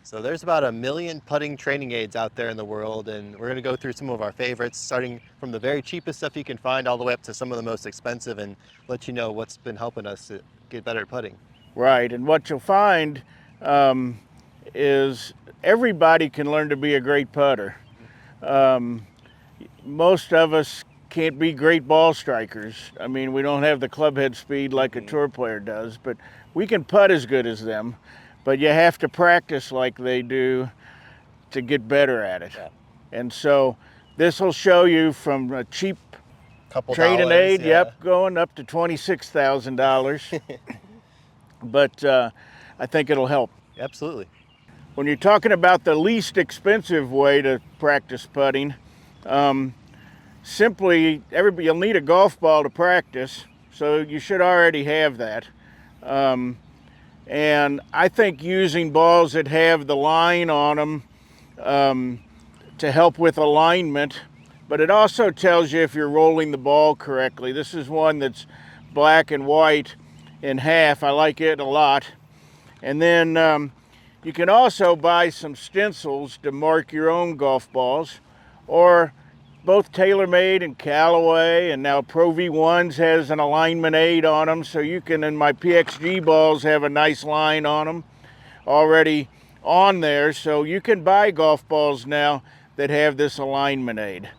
So there's about 1 million putting training aids out there in the world, and we're going to go through some of our favorites, starting from the very cheapest stuff you can find all the way up to some of the most expensive, and let you know what's been helping us to get better at putting. Right, and what you'll find is everybody can learn to be a great putter. Most of us can't be great ball strikers. I mean, we don't have the club head speed like a tour player does, but we can putt as good as them. But you have to practice like they do to get better at it. Yeah. And so this will show you from a cheap Couple training dollars, aid, yeah. yep, going up to $26,000. But I think it'll help. Absolutely. When you're talking about the least expensive way to practice putting, simply you'll need a golf ball to practice, so you should already have that. And I think using balls that have the line on them to help with alignment, but it also tells you if you're rolling the ball correctly. This is one that's black and white in half. I like it a lot. And then you can also buy some stencils to mark your own golf balls, or both TaylorMade and Callaway, and now Pro V1s has an alignment aid on them, so you can, in my PXG balls, have a nice line on them already on there, so you can buy golf balls now that have this alignment aid.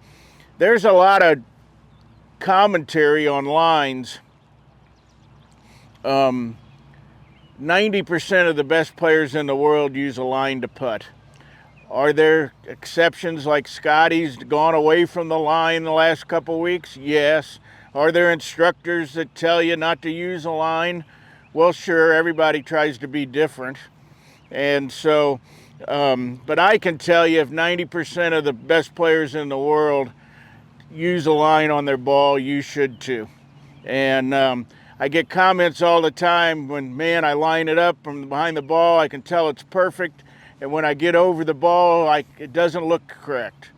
There's a lot of commentary on lines. 90% of the best players in the world use a line to putt. Are there exceptions like Scotty's gone away from the line the last couple weeks? Yes. Are there instructors that tell you not to use a line? Well, sure, everybody tries to be different. And so, but I can tell you if 90% of the best players in the world use a line on their ball, you should too. And I get comments all the time when, man, I line it up from behind the ball, I can tell it's perfect. And when I get over the ball, it doesn't look correct.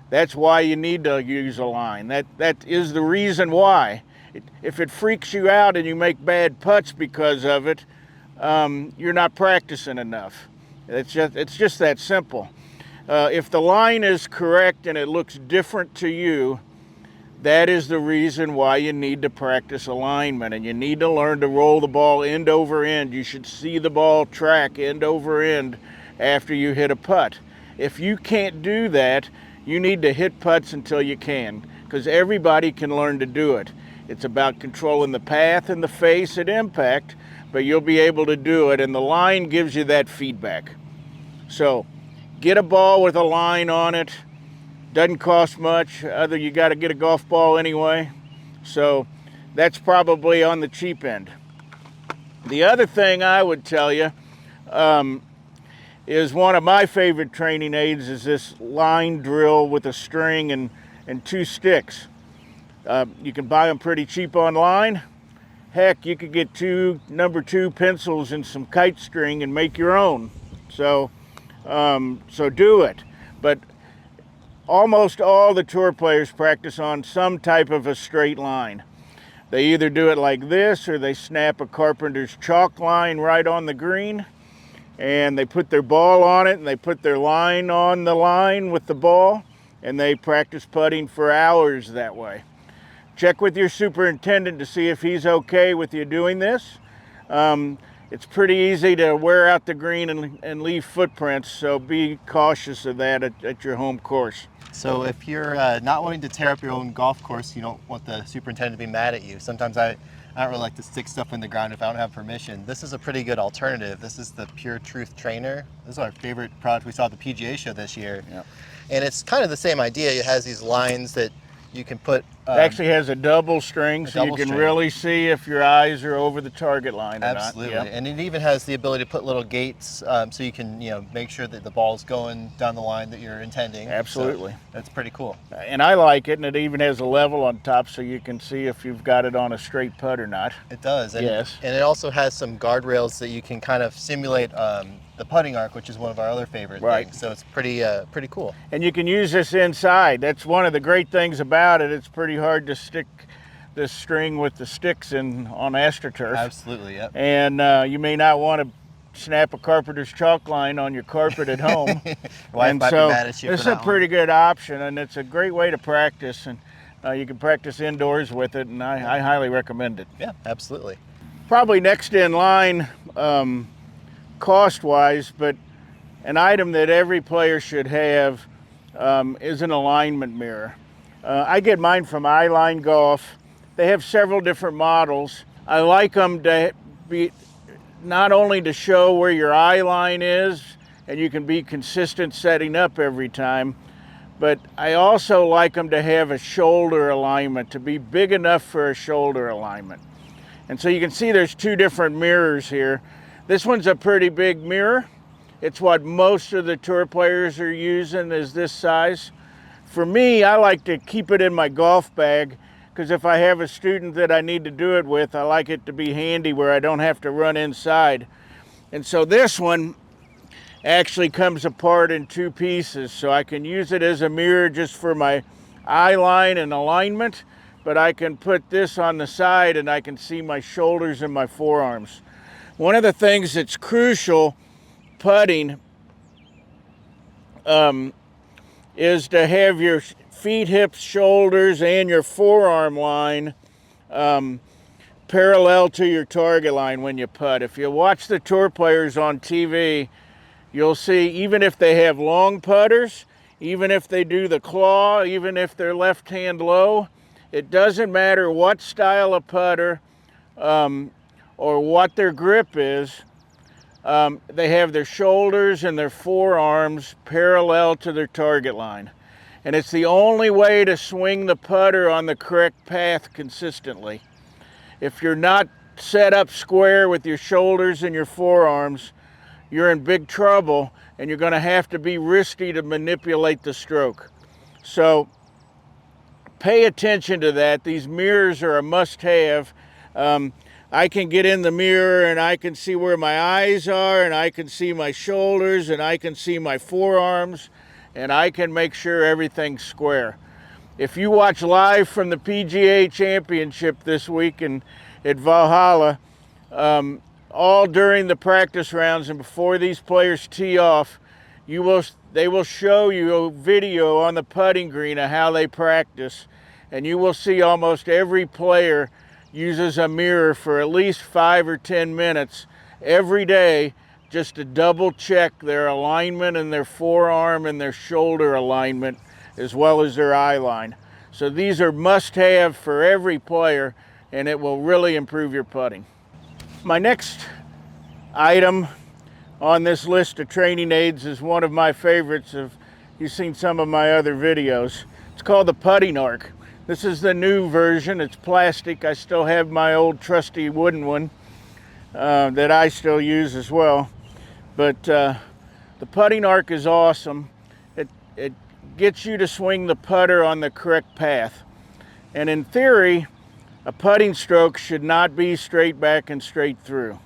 That's why you need to use a line. That is the reason why. If it freaks you out and you make bad putts because of it, you're not practicing enough. It's just that simple. If the line is correct and it looks different to you, that is the reason why you need to practice alignment, and you need to learn to roll the ball end over end. You should see the ball track end over end after you hit a putt. If you can't do that, you need to hit putts until you can, because everybody can learn to do it. It's about controlling the path and the face at impact, but you'll be able to do it, and the line gives you that feedback. So get a ball with a line on it. Doesn't cost much, other you got to get a golf ball anyway. So that's probably on the cheap end. The other thing I would tell you is one of my favorite training aids is this line drill with a string and 2 sticks. You can buy them pretty cheap online. Heck, you could get 2 number 2 pencils and some kite string and make your own. So do it. But almost all the tour players practice on some type of a straight line. They either do it like this or they snap a carpenter's chalk line right on the green, and they put their ball on it and they put their line on the line with the ball, and they practice putting for hours that way. Check with your superintendent to see if he's okay with you doing this. It's pretty easy to wear out the green and leave footprints, so be cautious of that at your home course. So if you're not wanting to tear up your own golf course, you don't want the superintendent to be mad at you. Sometimes I don't really like to stick stuff in the ground if I don't have permission. This is a pretty good alternative. This is the Pure Truth Trainer. This is our favorite product we saw at the PGA show this year. Yep. And it's kind of the same idea. It has these lines that you can put. It actually has a double string, so you can really see if your eyes are over the target line or Absolutely. not. Yep. And it even has the ability to put little gates so you can make sure that the ball's going down the line that you're intending. Absolutely. So that's pretty cool. And I like it, and it even has a level on top so you can see if you've got it on a straight putt or not. It does. And, yes. And it also has some guardrails that you can kind of simulate the putting arc, which is one of our other favorite things. So it's pretty cool. And you can use this inside. That's one of the great things about it. It's pretty hard to stick this string with the sticks in on AstroTurf. Absolutely, yep. And you may not want to snap a carpenter's chalk line on your carpet at home. Wife And might so be mad at you this for is a that pretty good option, and it's a great way to practice, and you can practice indoors with it, and I highly recommend it. Yeah, absolutely. Probably next in line, cost-wise, but an item that every player should have is an alignment mirror. I get mine from Eyeline Golf. They have several different models. I like them to be not only to show where your eye line is, and you can be consistent setting up every time, but I also like them to have a shoulder alignment, to be big enough for a shoulder alignment. And so you can see there's two different mirrors here. This one's a pretty big mirror. It's what most of the tour players are using, is this size. For me, I like to keep it in my golf bag, because if I have a student that I need to do it with, I like it to be handy where I don't have to run inside. And so this one actually comes apart in two pieces, so I can use it as a mirror just for my eye line and alignment, but I can put this on the side and I can see my shoulders and my forearms. One of the things that's crucial putting is to have your feet, hips, shoulders, and your forearm line parallel to your target line when you putt. If you watch the tour players on TV, you'll see, even if they have long putters, even if they do the claw, even if they're left hand low, it doesn't matter what style of putter or what their grip is, they have their shoulders and their forearms parallel to their target line. And it's the only way to swing the putter on the correct path consistently. If you're not set up square with your shoulders and your forearms, you're in big trouble, and you're going to have to be risky to manipulate the stroke. So pay attention to that. These mirrors are a must-have. I can get in the mirror and I can see where my eyes are, and I can see my shoulders, and I can see my forearms, and I can make sure everything's square. If you watch live from the PGA Championship this week at Valhalla, all during the practice rounds and before these players tee off, they will show you a video on the putting green of how they practice, and you will see almost every player uses a mirror for at least 5 or 10 minutes every day just to double check their alignment and their forearm and their shoulder alignment, as well as their eye line. So these are must-have for every player, and it will really improve your putting. My next item on this list of training aids is one of my favorites. You've seen some of my other videos. It's called the putting arc. This is the new version. It's plastic. I still have my old trusty wooden one that I still use as well. But the putting arc is awesome. It gets you to swing the putter on the correct path. And in theory, a putting stroke should not be straight back and straight through.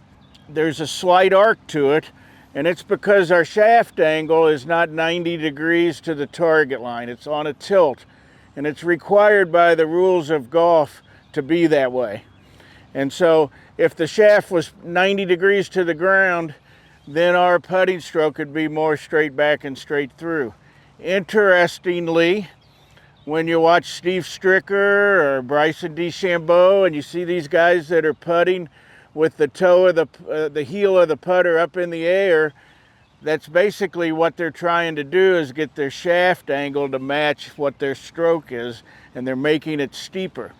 There's a slight arc to it, and it's because our shaft angle is not 90 degrees to the target line. It's on a tilt, and it's required by the rules of golf to be that way. And so if the shaft was 90 degrees to the ground, then our putting stroke would be more straight back and straight through. Interestingly, when you watch Steve Stricker or Bryson DeChambeau and you see these guys that are putting with the toe of the heel of the putter up in the air, that's basically what they're trying to do, is get their shaft angle to match what their stroke is, and they're making it steeper.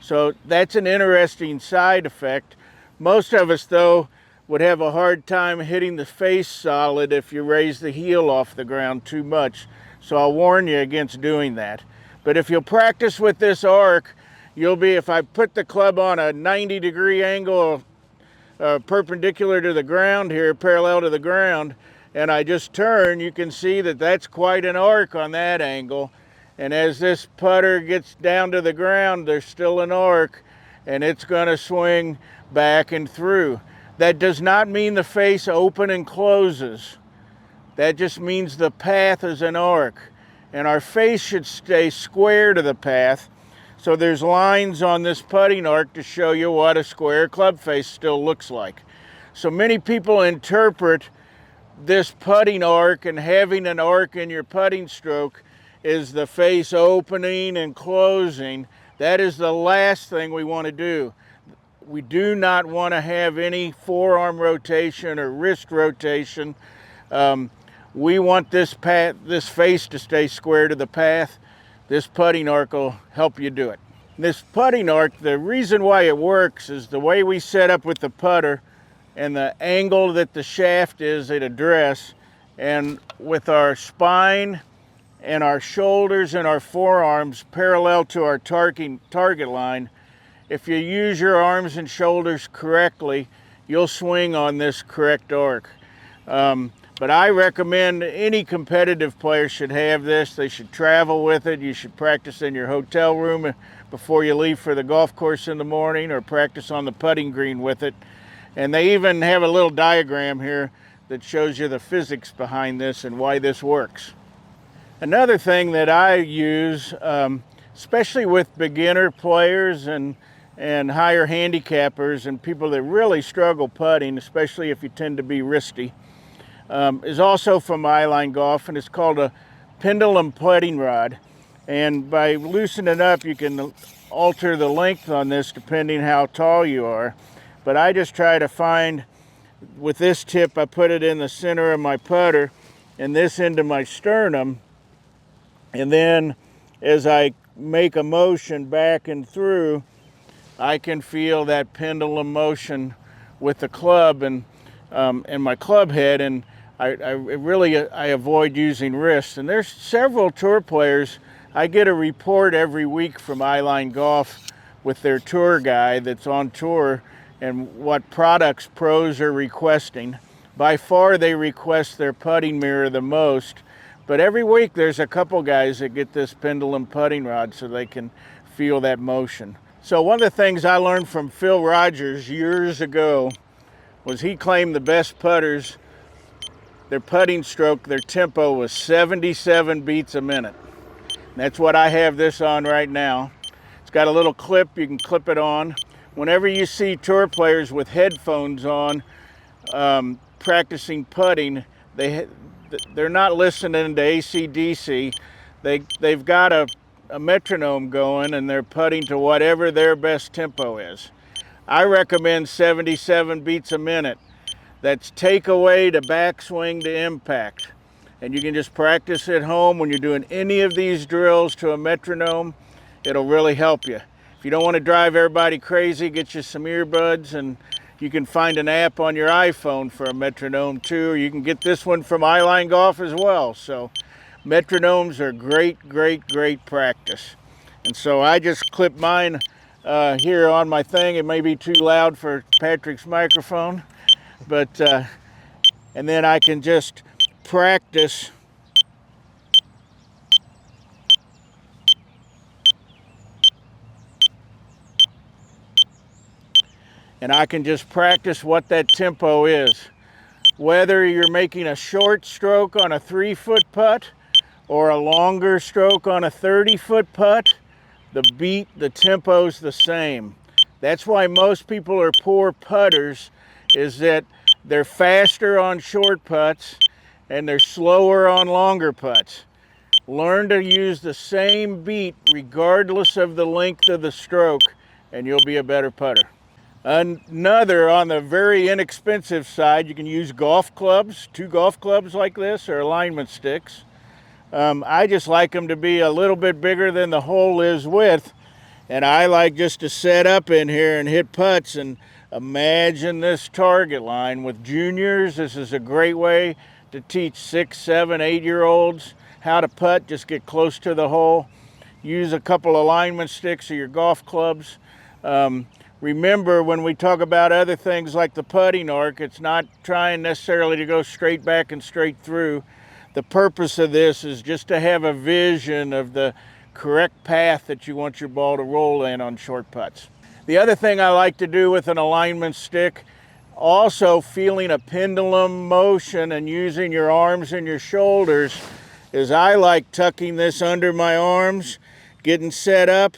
So that's an interesting side effect. Most of us, though, would have a hard time hitting the face solid if you raise the heel off the ground too much. So I'll warn you against doing that. But if you'll practice with this arc, you'll be, if I put the club on a 90-degree angle perpendicular to the ground here, parallel to the ground, and I just turn, you can see that that's quite an arc on that angle. And as this putter gets down to the ground, there's still an arc, and it's going to swing back and through. That does not mean the face open and closes. That just means the path is an arc, and our face should stay square to the path. So there's lines on this putting arc to show you what a square club face still looks like. So many people interpret this putting arc and having an arc in your putting stroke is the face opening and closing. That is the last thing we want to do. We do not want to have any forearm rotation or wrist rotation. We want this face to stay square to the path. This putting arc will help you do it. This putting arc, the reason why it works is the way we set up with the putter and the angle that the shaft is at address, and with our spine and our shoulders and our forearms parallel to our target line. If you use your arms and shoulders correctly, you'll swing on this correct arc. But I recommend any competitive player should have this. They should travel with it. You should practice in your hotel room before you leave for the golf course in the morning, or practice on the putting green with it. And they even have a little diagram here that shows you the physics behind this and why this works. Another thing that I use, especially with beginner players and higher handicappers and people that really struggle putting, especially if you tend to be wristy, is also from Eyeline Golf, and it's called a Pendulum putting rod. And by loosening up, you can alter the length on this depending how tall you are. But I just try to find, with this tip, I put it in the center of my putter and this into my sternum. And then as I make a motion back and through, I can feel that pendulum motion with the club and my club head. And I avoid using wrists. And there's several tour players. I get a report every week from Eyeline Golf with their tour guy that's on tour and what products pros are requesting. By far they request their putting mirror the most, but every week there's a couple guys that get this Pendulum putting rod so they can feel that motion. So one of the things I learned from Phil Rogers years ago was he claimed the best putters, their putting stroke, their tempo was 77 beats a minute. And that's what I have this on right now. It's got a little clip, you can clip it on. Whenever you see tour players with headphones on practicing putting, they're not listening to AC/DC. They've got a metronome going and they're putting to whatever their best tempo is. I recommend 77 beats a minute. That's takeaway to backswing to impact. And you can just practice at home when you're doing any of these drills to a metronome. It'll really help you. If you don't want to drive everybody crazy, get you some earbuds, and you can find an app on your iPhone for a metronome too, or you can get this one from Eyeline Golf as well. So metronomes are great practice. And so I just clip mine here on my thing. It may be too loud for Patrick's microphone, but and then I can just practice what that tempo is. Whether you're making a short stroke on a 3-foot putt or a longer stroke on a 30-foot putt, the tempo's the same. That's why most people are poor putters, is that they're faster on short putts and they're slower on longer putts. Learn to use the same beat regardless of the length of the stroke, and you'll be a better putter. Another, on the very inexpensive side, you can use golf clubs, 2 golf clubs like this, or alignment sticks. I just like them to be a little bit bigger than the hole is width, and I like just to set up in here and hit putts and imagine this target line. With juniors, this is a great way to teach 6, 7, 8-year-olds how to putt. Just get close to the hole. Use a couple alignment sticks or your golf clubs. Remember, when we talk about other things like the putting arc, it's not trying necessarily to go straight back and straight through. The purpose of this is just to have a vision of the correct path that you want your ball to roll in on short putts. The other thing I like to do with an alignment stick, also feeling a pendulum motion and using your arms and your shoulders, is I like tucking this under my arms, getting set up,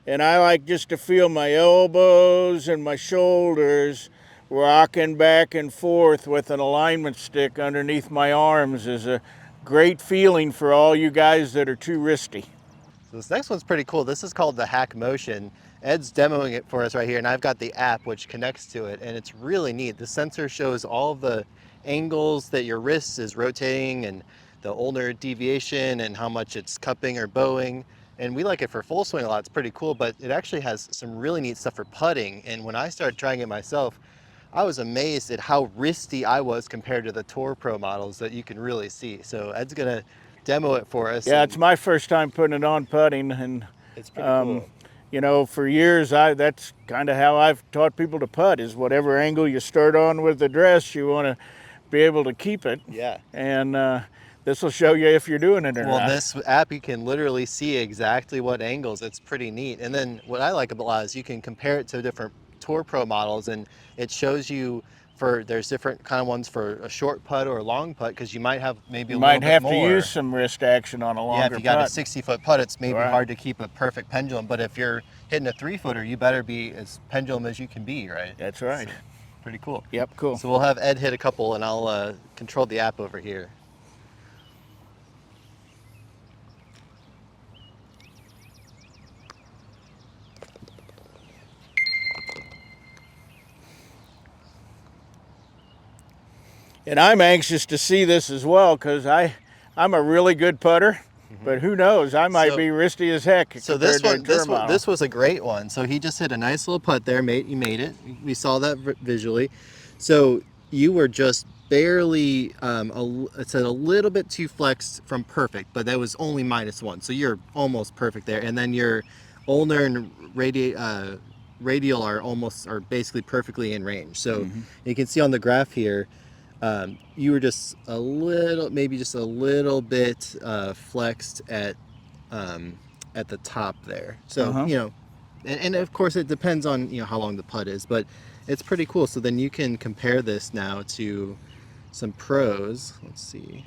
and I like just to feel my elbows and my shoulders rocking back and forth with an alignment stick underneath my arms is a great feeling for all you guys that are too wristy. So this next one's pretty cool. This is called the HackMotion. Ed's demoing it for us right here, and I've got the app which connects to it, and it's really neat. The sensor shows all of the angles that your wrist is rotating and the ulnar deviation and how much it's cupping or bowing. And we like it for full swing a lot. It's pretty cool, but it actually has some really neat stuff for putting. And when I started trying it myself, I was amazed at how wristy I was compared to the Tour Pro models that you can really see. So Ed's gonna demo it for us. Yeah, it's my first time putting it on putting, and it's pretty cool. you know, for years that's kind of how I've taught people to putt, is whatever angle you start on with the dress, you want to be able to keep it. Yeah. And this will show you if you're doing it or not. Well, this app, you can literally see exactly what angles. It's pretty neat. And then what I like about it is you can compare it to different Tour Pro models, and it shows you there's different kind of ones for a short putt or a long putt, because you might have maybe you a little might bit have more. to use some wrist action on a longer putt. Yeah, if you got a 60-foot putt, it's maybe Right. hard to keep a perfect pendulum. But if you're hitting a 3-footer, you better be as pendulum as you can be, right? That's right. So, pretty cool. Yep, cool. So we'll have Ed hit a couple, and I'll control the app over here. And I'm anxious to see this as well, because I'm a really good putter, but who knows, I might be wristy as heck. So compared to a tour model. this was a great one. So he just hit a nice little putt there, mate. You made it. We saw that visually. So you were just barely, it's a little bit too flexed from perfect, but that was only -1. So you're almost perfect there. And then your ulnar and radial are basically perfectly in range. So you can see on the graph here, you were just maybe just a little bit flexed at the top there. So you know, and of course it depends on how long the putt is, but it's pretty cool. So then you can compare this now to some pros. Let's see.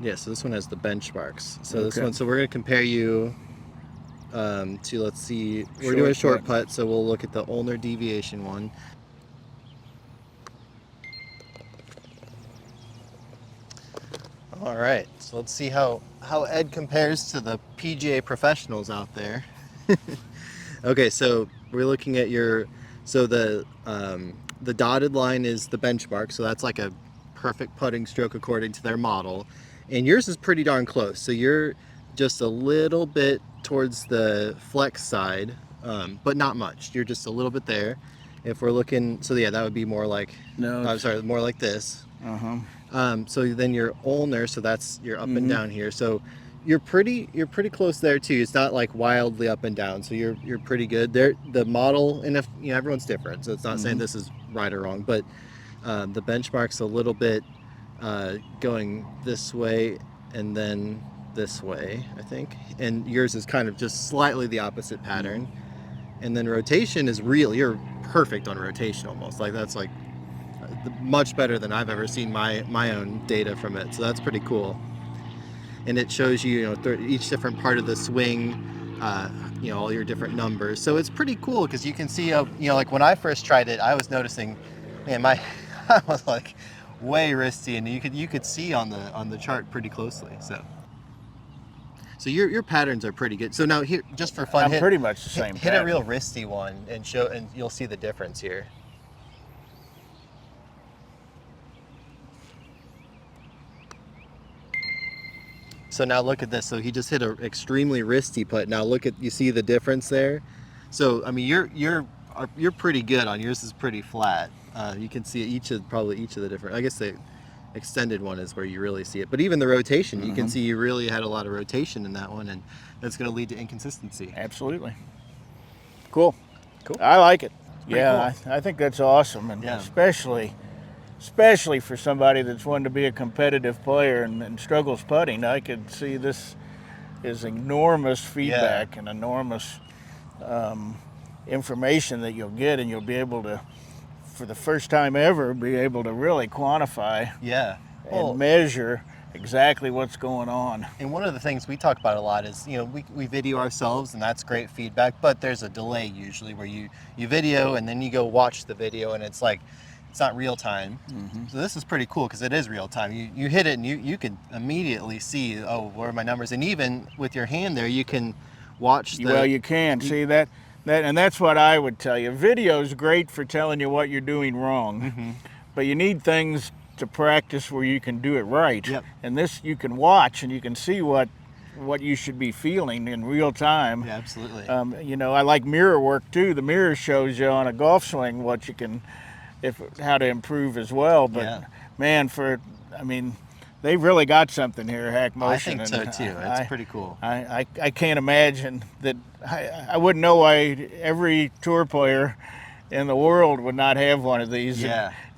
Yeah, so this one has the benchmarks. So this one, so we're gonna compare you to, let's see, we're doing a short putt, so we'll look at the ulnar deviation one. All right, so let's see how Ed compares to the PGA professionals out there. Okay, so we're looking at the dotted line is the benchmark, so that's like a perfect putting stroke according to their model, and yours is pretty darn close. So you're just a little bit towards the flex side, but not much. You're just a little bit there. If we're looking, so yeah, that would be more like, more like this. So then your ulnar, so that's your up and down here. So you're pretty close there too. It's not like wildly up and down. So you're pretty good there. The model, and if everyone's different, so it's not saying this is right or wrong, but the benchmark's a little bit going this way and then this way, I think. And yours is kind of just slightly the opposite pattern. And then rotation is you're perfect on rotation almost. Like that's like much better than I've ever seen my own data from it. So that's pretty cool. And it shows you, each different part of the swing, all your different numbers. So it's pretty cool because you can see, like when I first tried it, I was noticing, man, I was like way wristy, and you could see on the chart pretty closely. So your patterns are pretty good. So now here, just for fun, I'm pretty much the same. Hit a real wristy one and you'll see the difference here. So now look at this. So he just hit an extremely wristy putt. Now you see the difference there. So I mean, you're pretty good on yours. Is pretty flat. You can see each of the different. I guess the extended one is where you really see it. But even the rotation, you can see you really had a lot of rotation in that one, and that's going to lead to inconsistency. Absolutely. Cool. I like it. Yeah, cool. I think that's awesome, and especially for somebody that's wanting to be a competitive player and struggles putting. I could see this is enormous feedback and enormous information that you'll get, and you'll be able to, for the first time ever, be able to really quantify and measure exactly what's going on. And one of the things we talk about a lot is, we video ourselves, and that's great feedback, but there's a delay usually where you video and then you go watch the video, and it's like It's not real time. So this is pretty cool because it is real time. You hit it and you can immediately see, oh, where are my numbers? And even with your hand there, you can watch the... Well, you can see that, and that's what I would tell you. Video is great for telling you what you're doing wrong, but you need things to practice where you can do it right. Yep. And this you can watch and you can see what you should be feeling in real time. Yeah, absolutely. You know, I like mirror work too. The mirror shows you on a golf swing what you can, how to improve as well. But Yeah. man, I mean, they've really got something here, HackMotion. I think so too. It's pretty cool. I can't imagine that. I wouldn't know why every tour player in the world would not have one of these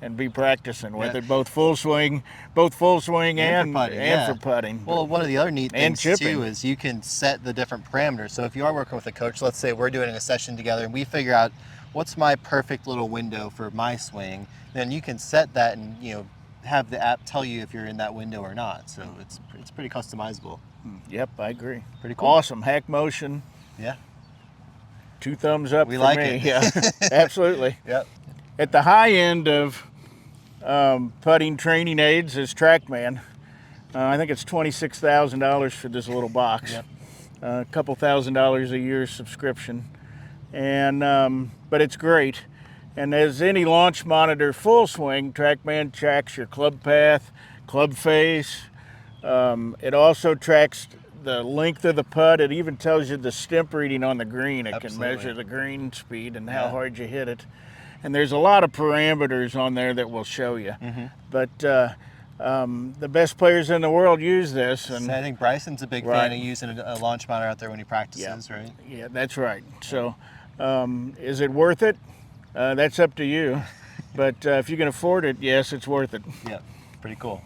and be practicing with it, both full swing and for putting. Well, one of the other neat things chipping. too is you can set the different parameters. So if you are working with a coach, let's say we're doing a session together and we figure out what's my perfect little window for my swing, then you can set that and have the app tell you if you're in that window or not. So it's pretty customizable. Yep, I agree. Pretty cool. Awesome. HackMotion. Yeah. 2 thumbs up We for like me. it. Yeah, absolutely. Yep. At the high end of putting training aids is Trackman. I think it's $26,000 for this little box. Yep. A couple $1,000s a year subscription, and but it's great. And as any launch monitor full swing, Trackman tracks your club path, club face. It also tracks the length of the putt. It even tells you the stimp reading on the green. It can measure the green speed and how hard you hit it. And there's a lot of parameters on there that will show you. But the best players in the world use this. And So I think Bryson's a big fan of using a launch monitor out there when he practices, right? Yeah, that's right. So is it worth it? That's up to you. But if you can afford it, yes, it's worth it. Yeah, pretty cool.